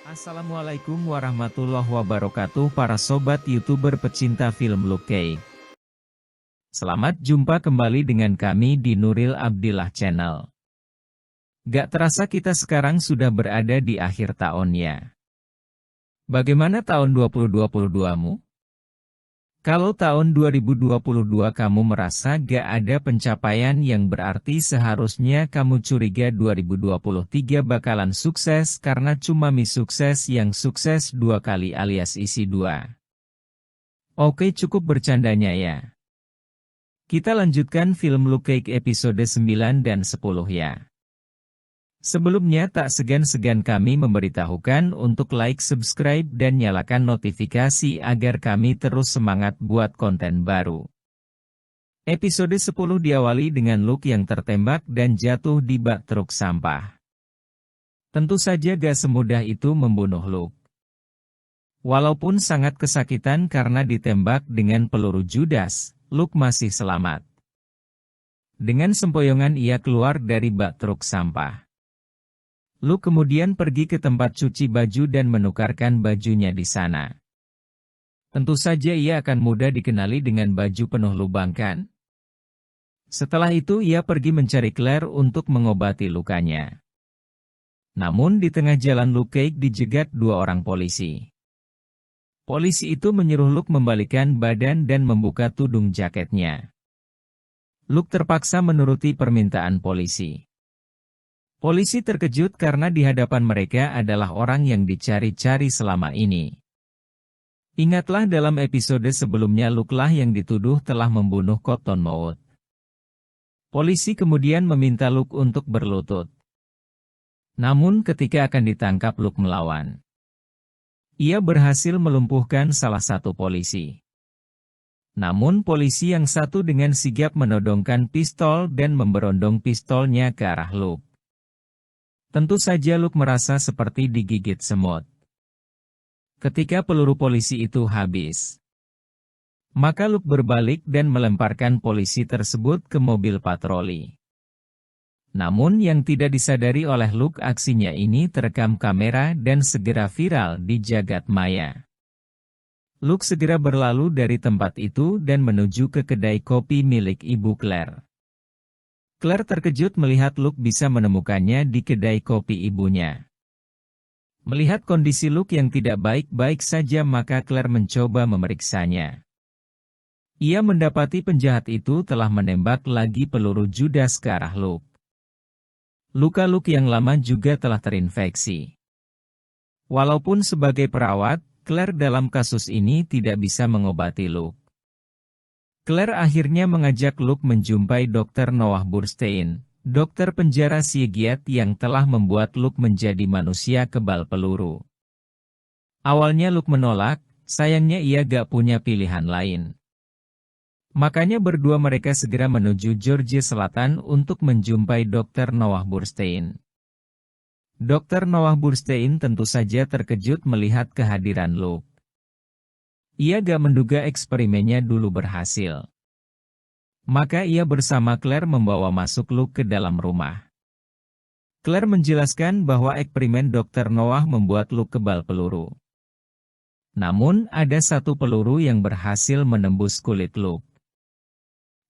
Assalamualaikum warahmatullahi wabarakatuh para sobat YouTuber pecinta film Luke Cage. Selamat jumpa kembali dengan kami di Nuril Abdillah Channel. Gak terasa kita sekarang sudah berada di akhir tahunnya. Bagaimana tahun 2022-mu? Kalau tahun 2022 kamu merasa gak ada pencapaian yang berarti seharusnya kamu curiga 2023 bakalan sukses karena cuma sukses yang sukses 2 kali alias isi 2. Oke, cukup bercandanya ya. Kita lanjutkan film Luke Cage episode 9 dan 10 ya. Sebelumnya tak segan-segan kami memberitahukan untuk like, subscribe, dan nyalakan notifikasi agar kami terus semangat buat konten baru. Episode 10 diawali dengan Luke yang tertembak dan jatuh di bak truk sampah. Tentu saja gak semudah itu membunuh Luke. Walaupun sangat kesakitan karena ditembak dengan peluru Judas, Luke masih selamat. Dengan sempoyongan ia keluar dari bak truk sampah. Luke kemudian pergi ke tempat cuci baju dan menukarkan bajunya di sana. Tentu saja ia akan mudah dikenali dengan baju penuh lubang kan? Setelah itu ia pergi mencari Claire untuk mengobati lukanya. Namun di tengah jalan Luke Cage dijegat 2 orang polisi. Polisi itu menyuruh Luke membalikan badan dan membuka tudung jaketnya. Luke terpaksa menuruti permintaan polisi. Polisi terkejut karena di hadapan mereka adalah orang yang dicari-cari selama ini. Ingatlah dalam episode sebelumnya Luke lah yang dituduh telah membunuh Cottonmouth. Polisi kemudian meminta Luke untuk berlutut. Namun ketika akan ditangkap Luke melawan. Ia berhasil melumpuhkan salah satu polisi. Namun polisi yang satu dengan sigap menodongkan pistol dan memberondong pistolnya ke arah Luke. Tentu saja Luke merasa seperti digigit semut. Ketika peluru polisi itu habis, maka Luke berbalik dan melemparkan polisi tersebut ke mobil patroli. Namun yang tidak disadari oleh Luke aksinya ini terekam kamera dan segera viral di jagat maya. Luke segera berlalu dari tempat itu dan menuju ke kedai kopi milik Ibu Claire. Claire terkejut melihat Luke bisa menemukannya di kedai kopi ibunya. Melihat kondisi Luke yang tidak baik-baik saja maka Claire mencoba memeriksanya. Ia mendapati penjahat itu telah menembak lagi peluru Judas ke arah Luke. Luka Luke yang lama juga telah terinfeksi. Walaupun sebagai perawat, Claire dalam kasus ini tidak bisa mengobati Luke. Claire akhirnya mengajak Luke menjumpai Dr. Noah Burstein, dokter penjara psikiat yang telah membuat Luke menjadi manusia kebal peluru. Awalnya Luke menolak, sayangnya ia gak punya pilihan lain. Makanya berdua mereka segera menuju Georgia Selatan untuk menjumpai Dr. Noah Burstein. Dr. Noah Burstein tentu saja terkejut melihat kehadiran Luke. Ia gak menduga eksperimennya dulu berhasil. Maka ia bersama Claire membawa masuk Luke ke dalam rumah. Claire menjelaskan bahwa eksperimen Dr. Noah membuat Luke kebal peluru. Namun ada satu peluru yang berhasil menembus kulit Luke.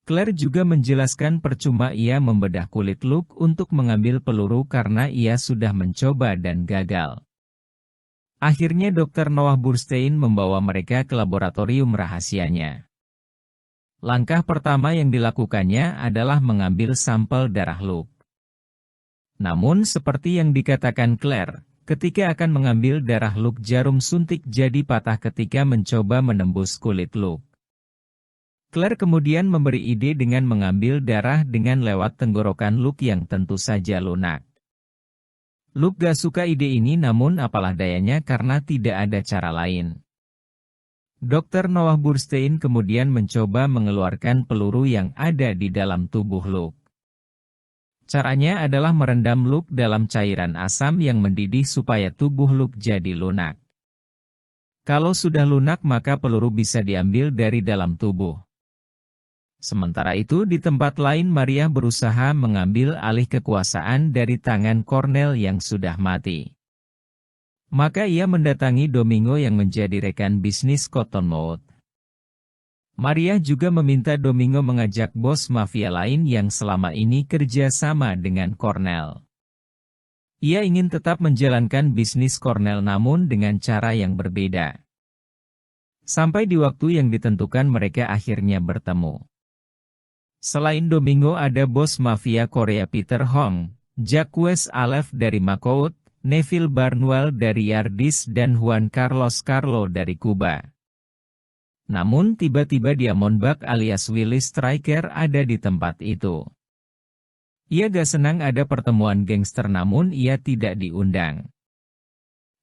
Claire juga menjelaskan percuma ia membedah kulit Luke untuk mengambil peluru karena ia sudah mencoba dan gagal. Akhirnya Dr. Noah Burstein membawa mereka ke laboratorium rahasianya. Langkah pertama yang dilakukannya adalah mengambil sampel darah Luke. Namun seperti yang dikatakan Claire, ketika akan mengambil darah Luke jarum suntik jadi patah ketika mencoba menembus kulit Luke. Claire kemudian memberi ide dengan mengambil darah dengan lewat tenggorokan Luke yang tentu saja lunak. Luke gak suka ide ini namun apalah dayanya karena tidak ada cara lain. Dr. Noah Burstein kemudian mencoba mengeluarkan peluru yang ada di dalam tubuh Luke. Caranya adalah merendam Luke dalam cairan asam yang mendidih supaya tubuh Luke jadi lunak. Kalau sudah lunak maka peluru bisa diambil dari dalam tubuh. Sementara itu di tempat lain Maria berusaha mengambil alih kekuasaan dari tangan Cornell yang sudah mati. Maka ia mendatangi Domingo yang menjadi rekan bisnis Cottonmouth. Maria juga meminta Domingo mengajak bos mafia lain yang selama ini kerja sama dengan Cornell. Ia ingin tetap menjalankan bisnis Cornell namun dengan cara yang berbeda. Sampai di waktu yang ditentukan mereka akhirnya bertemu. Selain Domingo ada bos mafia Korea Peter Hong, Jacques Alef dari Macau, Neville Barnwell dari Yardis dan Juan Carlos Carlo dari Kuba. Namun tiba-tiba Diamondback alias Willis Striker ada di tempat itu. Ia gak senang ada pertemuan gangster namun ia tidak diundang.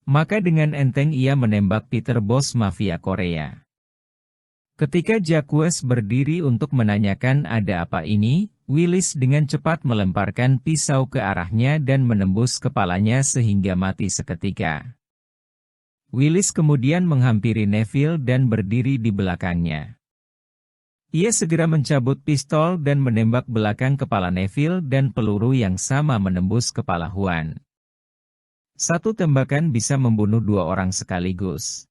Maka dengan enteng ia menembak Peter bos mafia Korea. Ketika Jacques berdiri untuk menanyakan ada apa ini, Willis dengan cepat melemparkan pisau ke arahnya dan menembus kepalanya sehingga mati seketika. Willis kemudian menghampiri Neville dan berdiri di belakangnya. Ia segera mencabut pistol dan menembak belakang kepala Neville dan peluru yang sama menembus kepala Juan. Satu tembakan bisa membunuh dua orang sekaligus.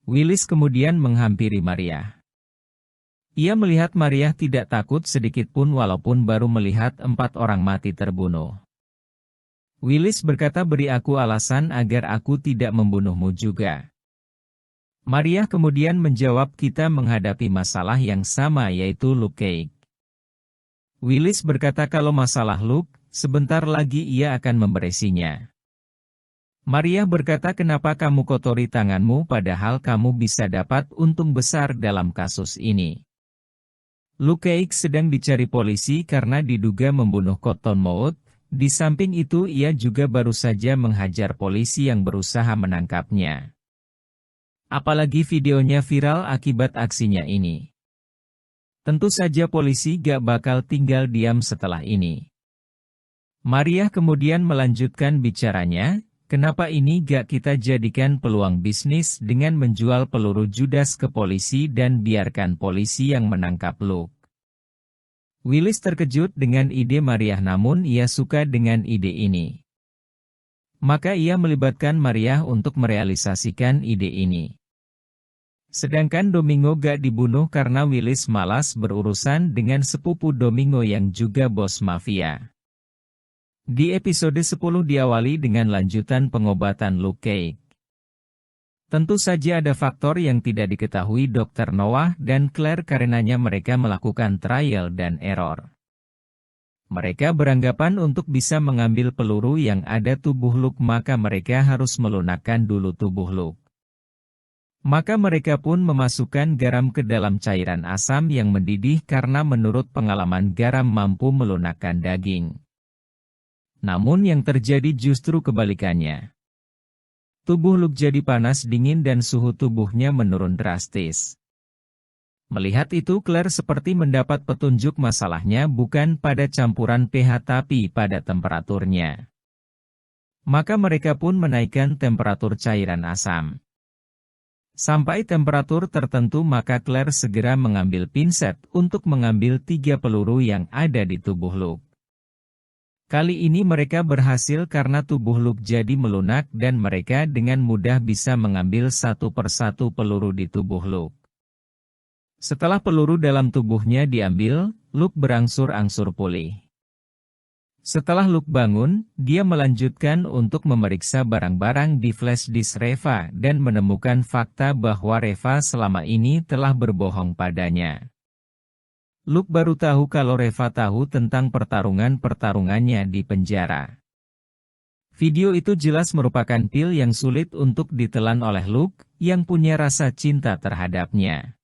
Willis kemudian menghampiri Maria. Ia melihat Maria tidak takut sedikit pun walaupun baru melihat 4 orang mati terbunuh. Willis berkata, beri aku alasan agar aku tidak membunuhmu juga. Maria kemudian menjawab, kita menghadapi masalah yang sama yaitu Luke Cage. Willis berkata kalau masalah Luke, sebentar lagi ia akan memberesinya. Maria berkata kenapa kamu kotori tanganmu padahal kamu bisa dapat untung besar dalam kasus ini. Luke Cage sedang dicari polisi karena diduga membunuh Cottonmouth, di samping itu ia juga baru saja menghajar polisi yang berusaha menangkapnya. Apalagi videonya viral akibat aksinya ini. Tentu saja polisi gak bakal tinggal diam setelah ini. Maria kemudian melanjutkan bicaranya, kenapa ini gak kita jadikan peluang bisnis dengan menjual peluru Judas ke polisi dan biarkan polisi yang menangkap Luke. Willis terkejut dengan ide Maria namun ia suka dengan ide ini. Maka ia melibatkan Maria untuk merealisasikan ide ini. Sedangkan Domingo gak dibunuh karena Willis malas berurusan dengan sepupu Domingo yang juga bos mafia. Di episode 10 diawali dengan lanjutan pengobatan Luke Cage. Tentu saja ada faktor yang tidak diketahui Dr. Noah dan Claire karenanya mereka melakukan trial dan error. Mereka beranggapan untuk bisa mengambil peluru yang ada tubuh Luke maka mereka harus melunakkan dulu tubuh Luke. Maka mereka pun memasukkan garam ke dalam cairan asam yang mendidih karena menurut pengalaman garam mampu melunakkan daging. Namun yang terjadi justru kebalikannya. Tubuh Luke jadi panas dingin dan suhu tubuhnya menurun drastis. Melihat itu Claire seperti mendapat petunjuk masalahnya bukan pada campuran pH tapi pada temperaturnya. Maka mereka pun menaikkan temperatur cairan asam. Sampai temperatur tertentu maka Claire segera mengambil pinset untuk mengambil 3 peluru yang ada di tubuh Luke. Kali ini mereka berhasil karena tubuh Luke jadi melunak dan mereka dengan mudah bisa mengambil satu persatu peluru di tubuh Luke. Setelah peluru dalam tubuhnya diambil, Luke berangsur-angsur pulih. Setelah Luke bangun, dia melanjutkan untuk memeriksa barang-barang di flash disk Reva dan menemukan fakta bahwa Reva selama ini telah berbohong padanya. Luke baru tahu kalau Reva tahu tentang pertarungannya di penjara. Video itu jelas merupakan pil yang sulit untuk ditelan oleh Luke, yang punya rasa cinta terhadapnya.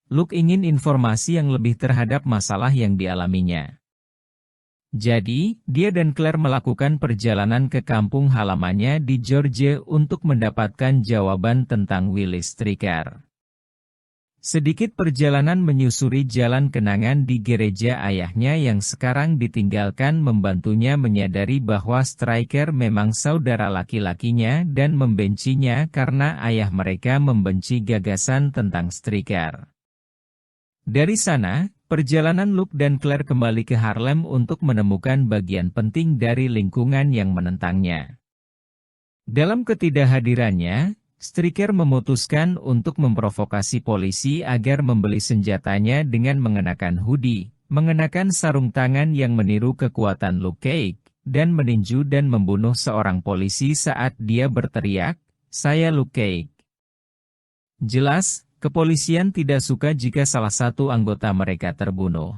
Luke ingin informasi yang lebih terhadap masalah yang dialaminya. Jadi, dia dan Claire melakukan perjalanan ke kampung halamannya di Georgia untuk mendapatkan jawaban tentang Willis Striker. Sedikit perjalanan menyusuri jalan kenangan di gereja ayahnya yang sekarang ditinggalkan membantunya menyadari bahwa Striker memang saudara laki-lakinya dan membencinya karena ayah mereka membenci gagasan tentang Striker. Dari sana, perjalanan Luke dan Claire kembali ke Harlem untuk menemukan bagian penting dari lingkungan yang menentangnya. Dalam ketidakhadirannya, Stryker memutuskan untuk memprovokasi polisi agar membeli senjatanya dengan mengenakan hoodie, mengenakan sarung tangan yang meniru kekuatan Luke Cage, dan meninju dan membunuh seorang polisi saat dia berteriak, "Saya Luke Cage." Jelas, kepolisian tidak suka jika salah satu anggota mereka terbunuh.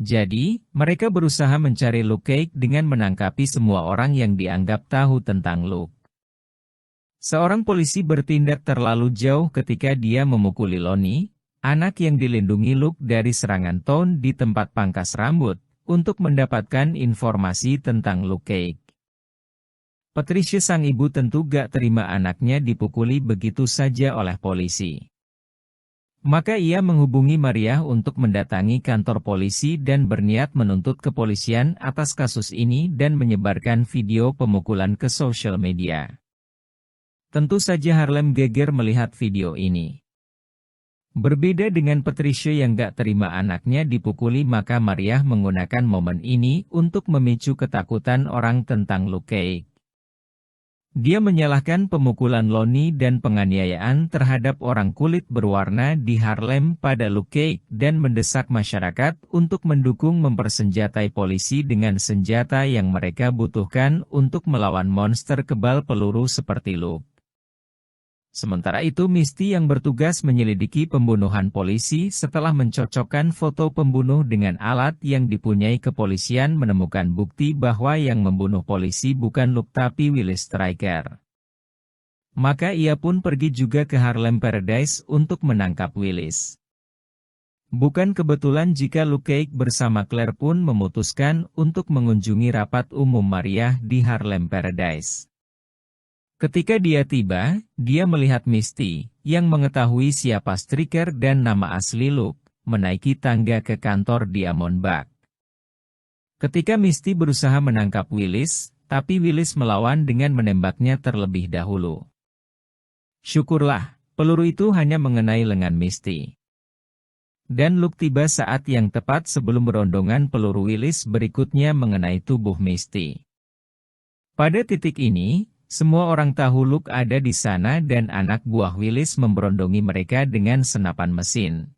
Jadi, mereka berusaha mencari Luke Cage dengan menangkapi semua orang yang dianggap tahu tentang Luke. Seorang polisi bertindak terlalu jauh ketika dia memukuli Lonnie, anak yang dilindungi Luke dari serangan Thawne di tempat pangkas rambut, untuk mendapatkan informasi tentang Luke Cage. Patricia sang ibu tentu gak terima anaknya dipukuli begitu saja oleh polisi. Maka ia menghubungi Maria untuk mendatangi kantor polisi dan berniat menuntut kepolisian atas kasus ini dan menyebarkan video pemukulan ke sosial media. Tentu saja Harlem geger melihat video ini. Berbeda dengan Patricia yang gak terima anaknya dipukuli, maka Maria menggunakan momen ini untuk memicu ketakutan orang tentang Luke Cage. Dia menyalahkan pemukulan Lonnie dan penganiayaan terhadap orang kulit berwarna di Harlem pada Luke Cage dan mendesak masyarakat untuk mendukung mempersenjatai polisi dengan senjata yang mereka butuhkan untuk melawan monster kebal peluru seperti Luke. Sementara itu Misty yang bertugas menyelidiki pembunuhan polisi setelah mencocokkan foto pembunuh dengan alat yang dipunyai kepolisian menemukan bukti bahwa yang membunuh polisi bukan Luke tapi Willis Stryker. Maka ia pun pergi juga ke Harlem Paradise untuk menangkap Willis. Bukan kebetulan jika Luke Cage bersama Claire pun memutuskan untuk mengunjungi rapat umum Maria di Harlem Paradise. Ketika dia tiba, dia melihat Misty, yang mengetahui siapa Stryker dan nama asli Luke, menaiki tangga ke kantor Diamondback. Ketika Misty berusaha menangkap Willis, tapi Willis melawan dengan menembaknya terlebih dahulu. Syukurlah, peluru itu hanya mengenai lengan Misty. Dan Luke tiba saat yang tepat sebelum berondongan peluru Willis berikutnya mengenai tubuh Misty. Pada titik ini, semua orang tahu Luke ada di sana dan anak buah Willis memberondongi mereka dengan senapan mesin.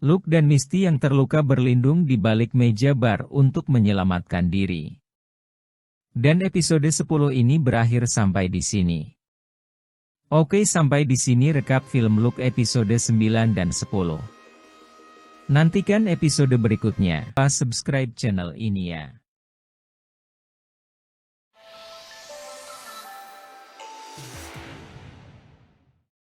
Luke dan Misty yang terluka berlindung di balik meja bar untuk menyelamatkan diri. Dan episode 10 ini berakhir sampai di sini. Oke, sampai di sini rekap film Luke episode 9 dan 10. Nantikan episode berikutnya. Subscribe channel ini ya.